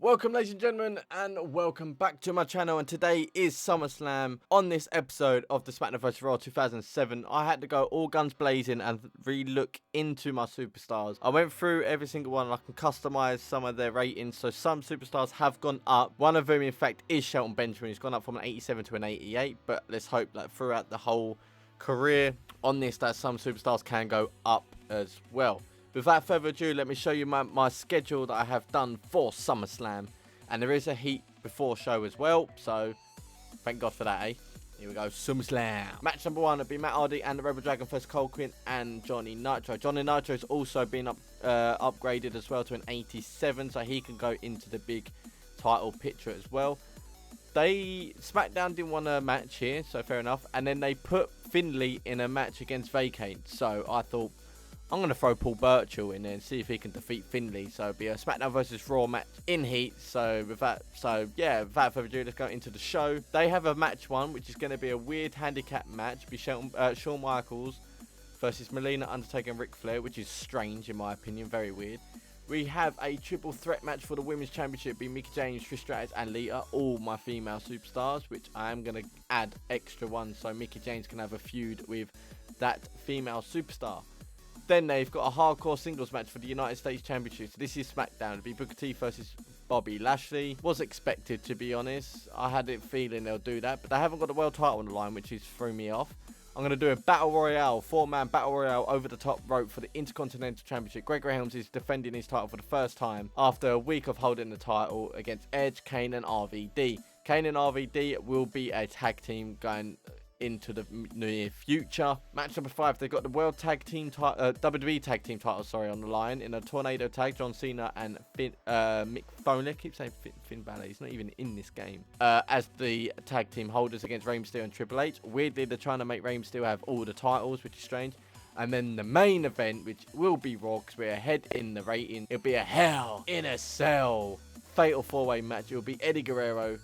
Welcome ladies and gentlemen, and welcome back to my channel. And today is SummerSlam. On this episode of the Smackdown vs Raw 2007, I had to go all guns blazing and re-look into my superstars. I went through every single one and I can customize some of their ratings. So some superstars have gone up. One of them in fact is Shelton Benjamin. He's gone up from an 87 to an 88, but let's hope that throughout the whole career on this that some superstars can go up as well. Without further ado, let me show you my schedule that I have done for SummerSlam. And there is a heat before show as well, so thank God for that, eh? Here we go, SummerSlam. Match number one will be Matt Hardy and the Rebel Dragon vs Cole Quinn and Johnny Nitro. Johnny Nitro has also been upgraded as well to an 87, so he can go into the big title picture as well. SmackDown didn't want a match here, so fair enough. And then they put Finlay in a match against Vacate, so I thought, I'm going to throw Paul Burchill in there and see if he can defeat Finlay. So it'll be a Smackdown vs Raw match in heat. So without further ado, let's go into the show. They have a match one, which is going to be a weird handicap match. It'll be Shawn Michaels versus Melina, Undertaker and Ric Flair, which is strange in my opinion, very weird. We have a triple threat match for the Women's Championship. It'll be Mickie James, Trish Stratus and Lita, all my female superstars, which I am going to add extra ones so Mickie James can have a feud with that female superstar. Then they've got a hardcore singles match for the United States Championship. So this is SmackDown. It'll be Booker T versus Bobby Lashley. Was expected, to be honest. I had a feeling they'll do that, but they haven't got the world title on the line, which is threw me off. I'm going to do a Battle Royale, 4-man Battle Royale over the top rope for the Intercontinental Championship. Gregory Helms is defending his title for the first time after a week of holding the title against Edge, Kane and RVD. Kane and RVD will be a tag team going into the near future. Match number 5, they've got the World Tag Team WWE Tag Team titles, on the line in a tornado tag. John Cena and Mick Foley. I keep saying Finn Balor, he's not even in this game. As the tag team holders against Rey Mysterio and Triple H. Weirdly, they're trying to make Rey Mysterio have all the titles, which is strange. And then the main event, which will be Raw, because we're ahead in the rating. It'll be a Hell in a Cell fatal 4-way match. It'll be Eddie Guerrero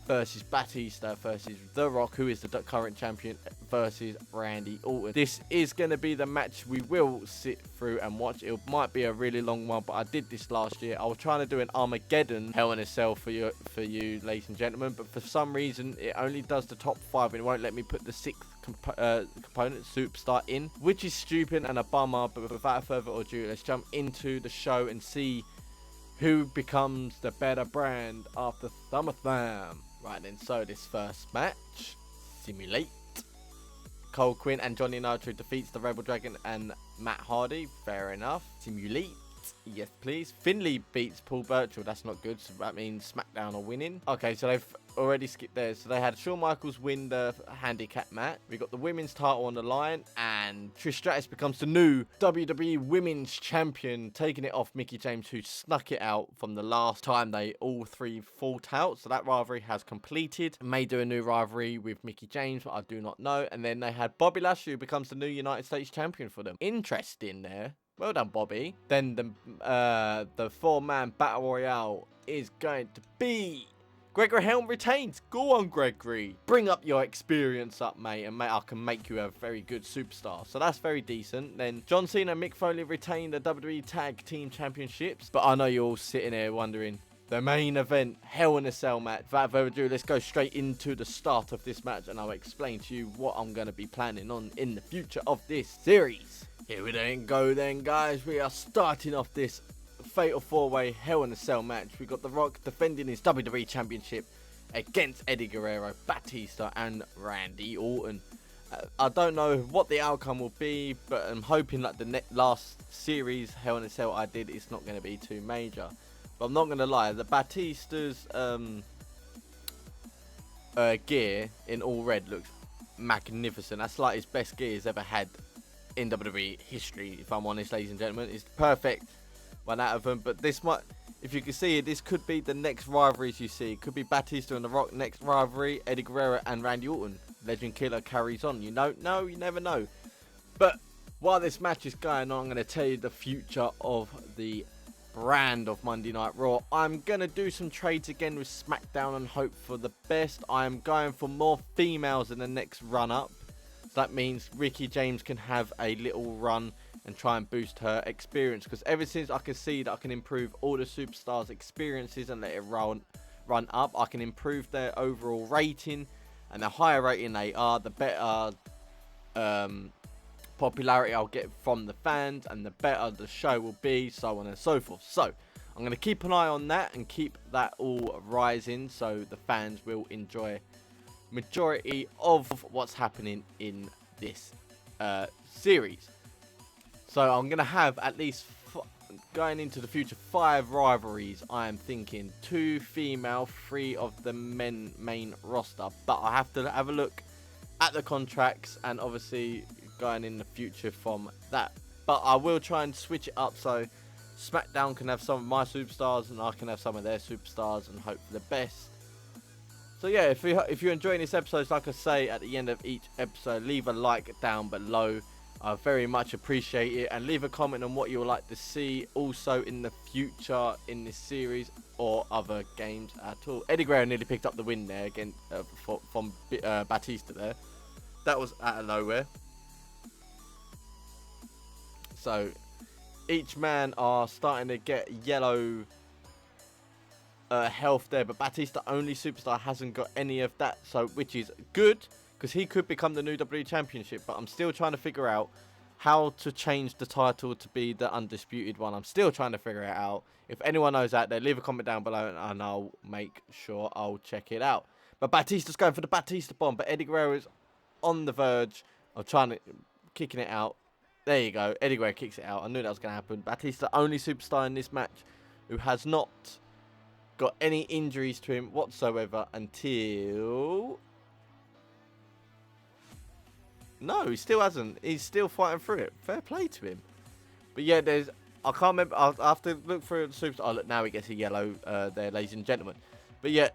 versus Batista versus The Rock, who is the current champion, versus Randy Orton. This is going to be the match we will sit through and watch. It might be a really long one, but I did this last year. I was trying to do an Armageddon Hell in a Cell for you, ladies and gentlemen, but for some reason it only does the top 5 and it won't let me put the 6th component superstar in, which is stupid and a bummer. But without further ado, let's jump into the show and see who becomes the better brand after SummerSlam. Right then, so this first match, simulate. Cole Quinn and Johnny Nitro defeats the Rebel Dragon and Matt Hardy. Fair enough. Simulate. Yes, please. Finlay beats Paul Burchill. That's not good. So that means SmackDown are winning. Okay, so they've already skipped there. So they had Shawn Michaels win the handicap match. We got the women's title on the line. And Trish Stratus becomes the new WWE Women's Champion, taking it off Mickie James, who snuck it out from the last time they all three fought out. So that rivalry has completed. May do a new rivalry with Mickie James, but I do not know. And then they had Bobby Lashley, who becomes the new United States Champion for them. Interesting there. Well done, Bobby. Then the 4-man Battle Royale is going to be Gregory Helm retains. Go on, Gregory. Bring up your experience up, mate, and I can make you a very good superstar. So that's very decent. Then John Cena and Mick Foley retain the WWE Tag Team Championships. But I know you're all sitting there wondering, the main event, Hell in a Cell match. Without further ado, let's go straight into the start of this match, and I'll explain to you what I'm going to be planning on in the future of this series. Here we then go then, guys. We are starting off this fatal 4-way Hell in a Cell match. We got The Rock defending his WWE Championship against Eddie Guerrero, Batista and Randy Orton. I don't know what the outcome will be, but I'm hoping like the last series Hell in a Cell I did, it's not going to be too major. But I'm not going to lie, the Batista's gear in all red looks magnificent. That's like his best gear he's ever had in WWE history, if I'm honest, ladies and gentlemen. It's perfect, one out of them. But this might, if you can see it, this could be the next rivalries you see. It could be Batista and The Rock, next rivalry, Eddie Guerrero and Randy Orton. Legend Killer carries on. You know, no, you never know. But while this match is going on, I'm going to tell you the future of the brand of Monday Night Raw. I'm going to do some trades again with SmackDown and hope for the best. I am going for more females in the next run-up. That means Mickie James can have a little run and try and boost her experience. Because ever since I can see that I can improve all the superstars' experiences and let it run up, I can improve their overall rating. And the higher rating they are, the better popularity I'll get from the fans, and the better the show will be, so on and so forth. So I'm going to keep an eye on that and keep that all rising, so the fans will enjoy majority of what's happening in this series. So I'm going to have at least, going into the future, 5 rivalries. I am thinking 2 female, 3 of the main roster. But I have to have a look at the contracts, and obviously going in the future from that. But I will try and switch it up so Smackdown can have some of my superstars and I can have some of their superstars, and hope for the best. So yeah, if you're enjoying this episode, like I say at the end of each episode, leave a like down below. I very much appreciate it, and leave a comment on what you would like to see also in the future in this series or other games at all. Eddie Guerrero nearly picked up the win there again from Batista there. That was out of nowhere. So each man are starting to get yellow health there, but Batista, only superstar, hasn't got any of that, so which is good, because he could become the new WWE Championship. But I'm still trying to figure out how to change the title to be the undisputed one. I'm still trying to figure it out. If anyone knows out there, leave a comment down below and I'll make sure I'll check it out. But Batista's going for the Batista bomb, but Eddie Guerrero is on the verge of kicking it out. There you go. Eddie Guerrero kicks it out. I knew that was going to happen. Batista, only superstar in this match who has not got any injuries to him whatsoever until... No, he still hasn't. He's still fighting through it. Fair play to him. But yeah, I can't remember. I'll have to look through the superstar. Oh, look, now he gets a yellow there, ladies and gentlemen. But yeah,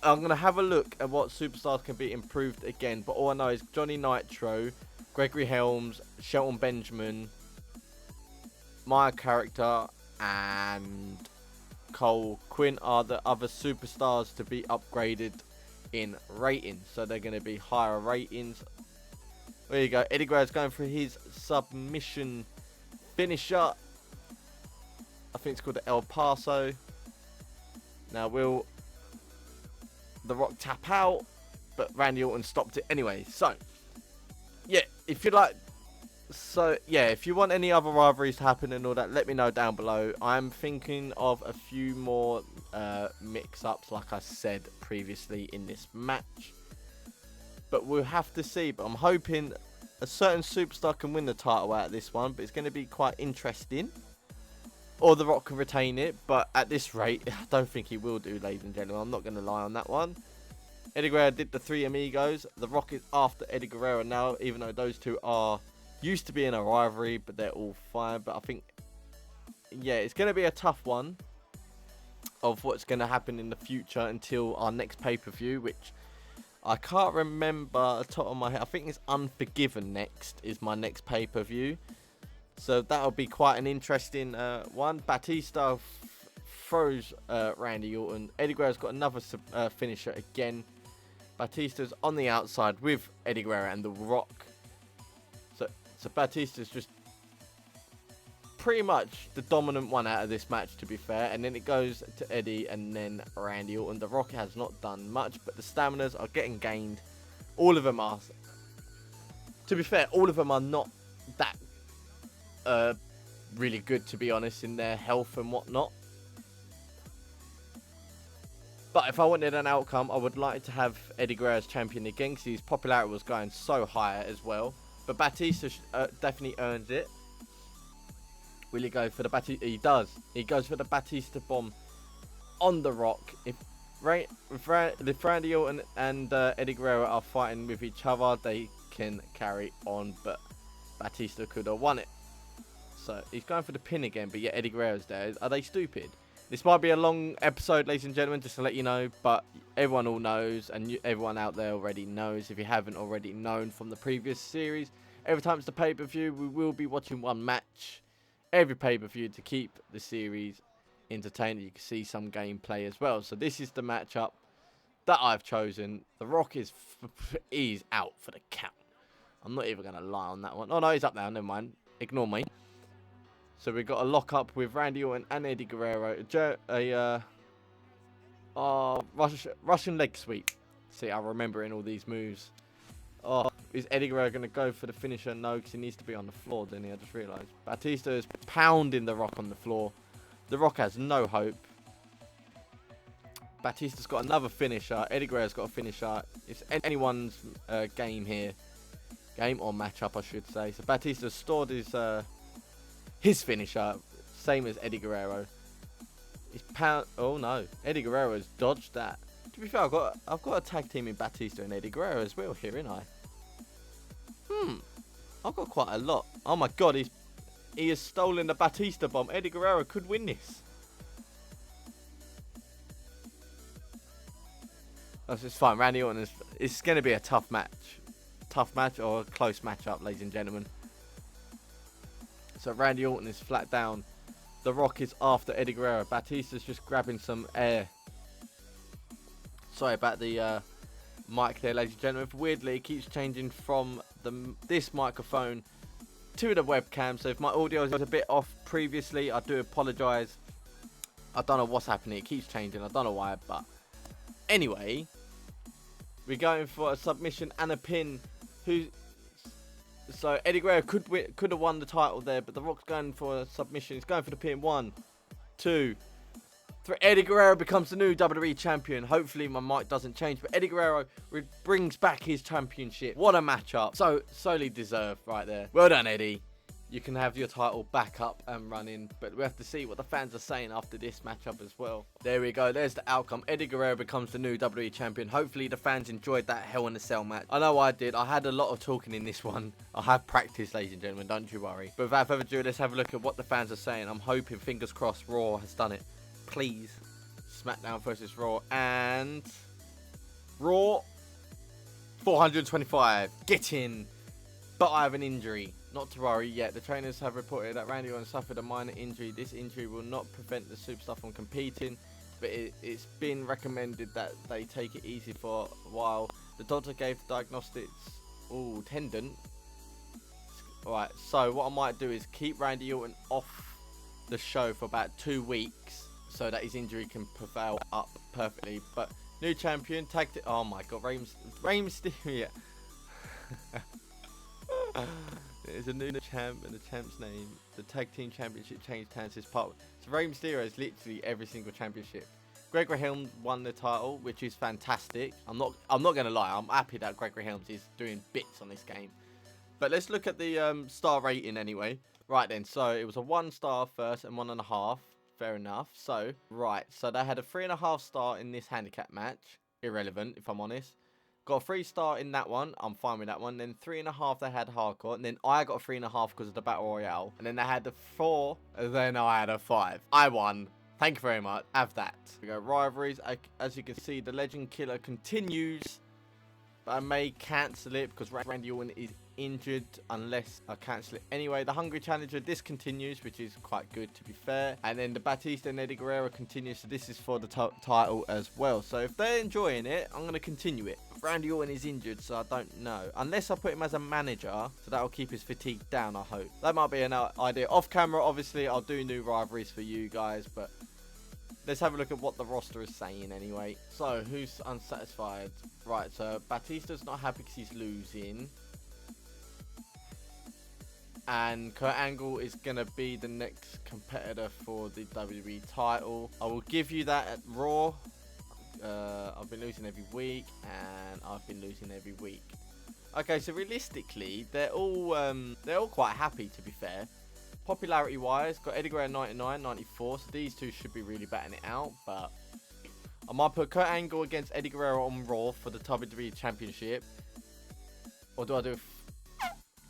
I'm going to have a look at what superstars can be improved again. But all I know is Johnny Nitro, Gregory Helms, Shelton Benjamin, my character, and Cole Quinn are the other superstars to be upgraded in rating. So they're going to be higher ratings. There you go. Eddie Guerrero's going for his submission finisher. I think it's called the El Paso. Now, will The Rock tap out? But Randy Orton stopped it anyway. So, yeah, if you like... So, yeah, if you want any other rivalries to happen and all that, let me know down below. I'm thinking of a few more mix-ups, like I said previously in this match. But we'll have to see. But I'm hoping a certain superstar can win the title out of this one. But it's going to be quite interesting. Or The Rock can retain it. But at this rate, I don't think he will do, ladies and gentlemen. I'm not going to lie on that one. Eddie Guerrero did the 3 Amigos. The Rock is after Eddie Guerrero now. Even though those two are used to be in a rivalry. But they're all fine. But I think, yeah, it's going to be a tough one. Of what's going to happen in the future until our next pay-per-view. Which... I can't remember off the top of my head. I think it's Unforgiven next is my next pay-per-view. So that'll be quite an interesting one. Batista throws Randy Orton. Eddie Guerrero's got another finisher again. Batista's on the outside with Eddie Guerrero and The Rock. So Batista's just pretty much the dominant one out of this match, to be fair. And then it goes to Eddie and then Randy Orton. The Rock has not done much, but the staminas are getting gained. All of them are, to be fair, all of them are not that really good, to be honest, in their health and whatnot. But if I wanted an outcome, I would like to have Eddie Guerrero as champion again, because his popularity was going so high as well. But Batista definitely earns it. Will he go for the Batista? He does. He goes for the Batista bomb on The Rock. If Randy Orton and Eddie Guerrero are fighting with each other, they can carry on. But Batista could have won it. So he's going for the pin again. But yeah, Eddie Guerrero's there. Are they stupid? This might be a long episode, ladies and gentlemen, just to let you know. But everyone all knows, and everyone out there already knows. If you haven't already known from the previous series, every time it's the pay-per-view, we will be watching one match. Every pay-per-view to keep the series entertaining. You can see some gameplay as well. So this is the matchup that I've chosen. The Rock is out for the count. I'm not even going to lie on that one. Oh, no, he's up now. Never mind. Ignore me. So we've got a lock up with Randy Orton and Eddie Guerrero. Russian leg sweep. See, I'm remembering all these moves. Oh, is Eddie Guerrero going to go for the finisher? No, because he needs to be on the floor, didn't he? I just realised. Batista is pounding The Rock on the floor. The Rock has no hope. Batista's got another finisher. Eddie Guerrero's got a finisher. It's anyone's game here. Game or matchup, I should say. So Batista's stored his finisher. Same as Eddie Guerrero. Oh no, Eddie Guerrero's dodged that. To be fair, I've got a tag team in Batista and Eddie Guerrero as well here, ain't I? I've got quite a lot. Oh my god, he has stolen the Batista bomb. Eddie Guerrero could win this. That's just fine. Randy Orton it's going to be a tough match. Tough match or a close matchup, ladies and gentlemen. So Randy Orton is flat down. The Rock is after Eddie Guerrero. Batista's just grabbing some air. Sorry about the mic there, ladies and gentlemen. Weirdly, it keeps changing from this microphone to the webcam. So if my audio is a bit off previously, I do apologise. I don't know what's happening. It keeps changing. I don't know why. But anyway, we're going for a submission and a pin. So Eddie Guerrero could have won the title there, but The Rock's going for a submission. He's going for the pin. 1, 2, 3. Eddie Guerrero becomes the new WWE champion. Hopefully my mic doesn't change, but Eddie Guerrero brings back his championship. What a matchup. So solely deserved right there. Well done, Eddie. You can have your title back up and running, but we have to see what the fans are saying after this matchup as well. There we go. There's the outcome. Eddie Guerrero becomes the new WWE champion. Hopefully the fans enjoyed that Hell in a Cell match. I know I did. I had a lot of talking in this one. I have practiced, ladies and gentlemen. Don't you worry. But without further ado, let's have a look at what the fans are saying. I'm hoping, fingers crossed, Raw has done it. Please. Smackdown versus Raw. And Raw 425. Get in. But I have an injury. Not to worry yet. The trainers have reported that Randy Orton suffered a minor injury. This injury will not prevent the superstar from competing, but it's been recommended that they take it easy for a while. The doctor gave the diagnostics. Ooh, tendon. Alright, so what I might do is keep Randy Orton off the show for about 2 weeks so that his injury can prevail up perfectly. But new champion, tagged it. Oh my god, Rey Mysterio. There's a new champ and the champ's name. The tag team championship changed hands as part. So Rey Mysterio is literally every single championship. Gregory Helms won the title, which is fantastic. I'm not gonna lie. I'm happy that Gregory Helms is doing bits on this game. But let's look at the star rating anyway. Right then, so it was a 1 star first and 1.5. Fair enough. So right, so they had a 3.5 star in this handicap match. Irrelevant, if I'm honest. Got a 3 star in that one. I'm fine with that one. Then 3.5 they had hardcore. And then I got a 3.5 because of the Battle Royale. And then they had the 4. And then I had a 5. I won. Thank you very much. Have that. We go rivalries. As you can see, the Legend Killer continues. But I may cancel it because Randy Orton is injured unless I cancel it anyway. The Hungry Challenger discontinues, which is quite good to be fair. And then the Batista and Eddie Guerrero continues. So this is for the title as well. So if they're enjoying it, I'm going to continue it. Randy Orton is injured, so I don't know. Unless I put him as a manager, so that will keep his fatigue down, I hope. That might be an idea. Off camera, obviously, I'll do new rivalries for you guys, but let's have a look at what the roster is saying anyway. So, who's unsatisfied? Right, so Batista's not happy because he's losing. And Kurt Angle is going to be the next competitor for the WWE title. I will give you that at Raw. I've been losing every week, and I've been losing every week. Okay, so realistically, they're all quite happy, to be fair. Popularity wise, got Eddie Guerrero 99, 94, so these two should be really batting it out. But I might put Kurt Angle against Eddie Guerrero on Raw for the WWE Championship, or do I do?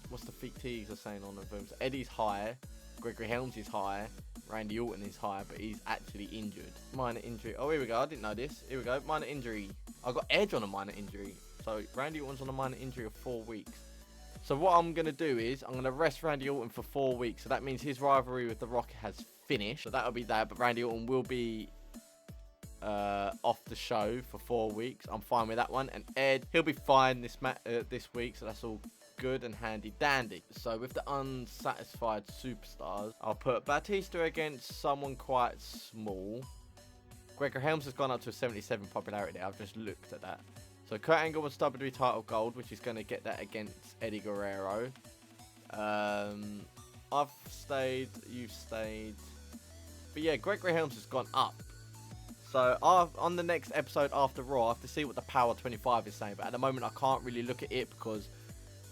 What's the fictitives are saying on the booms? Eddie's high, Gregory Helms is high. Randy Orton is high, but he's actually injured. Minor injury. Oh, here we go. I didn't know this. Here we go. Minor injury. I got Edge on a minor injury. So Randy Orton's on a minor injury of 4 weeks. So what I'm going to do is I'm going to rest Randy Orton for 4 weeks. So that means his rivalry with The Rock has finished. So that'll be that. But Randy Orton will be off the show for 4 weeks. I'm fine with that one. And Ed, he'll be fine this week. So that's all good and handy dandy. So with the unsatisfied superstars, I'll put Batista against someone quite small. Gregor Helms has gone up to a 77 popularity. I've just looked at that. So Kurt Angle wants WWE title gold, which is going to get that against Eddie Guerrero. I've stayed, you've stayed. But yeah, Gregory Helms has gone up. So on the next episode after Raw, I have to see what the Power 25 is saying. But at the moment, I can't really look at it because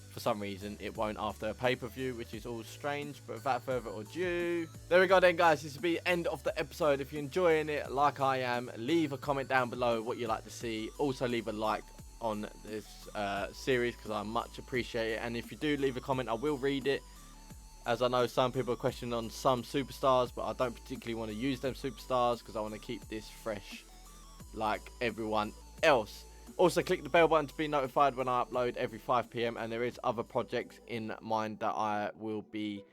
for some reason it won't after a pay-per-view, which is all strange. But without further ado, there we go then, guys. This will be the end of the episode. If you're enjoying it like I am, leave a comment down below what you like to see. Also leave a like on this series because I much appreciate it. And if you do leave a comment, I will read it, as I know some people are questioning on some superstars, but I don't particularly want to use them superstars because I want to keep this fresh like everyone else. Also click the bell button to be notified when I upload every 5 PM, and there is other projects in mind that I will be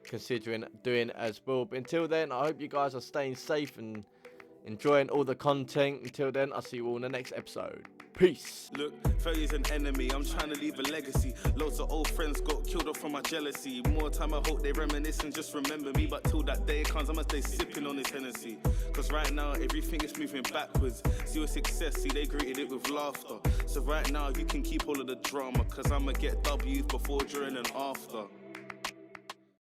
considering doing as well. But until then, I hope you guys are staying safe and enjoying all the content. Until then, I'll see you all in the next episode. Peace. Look, 30's an enemy, I'm trying to leave a legacy. Loads of old friends got killed off from my jealousy. More time I hope they reminisce and just remember me. But till that day comes, I must stay sipping on this Hennessy. Cause right now, everything is moving backwards. See your success, see they greeted it with laughter. So right now, you can keep all of the drama, cause I'ma get W's before, during and after.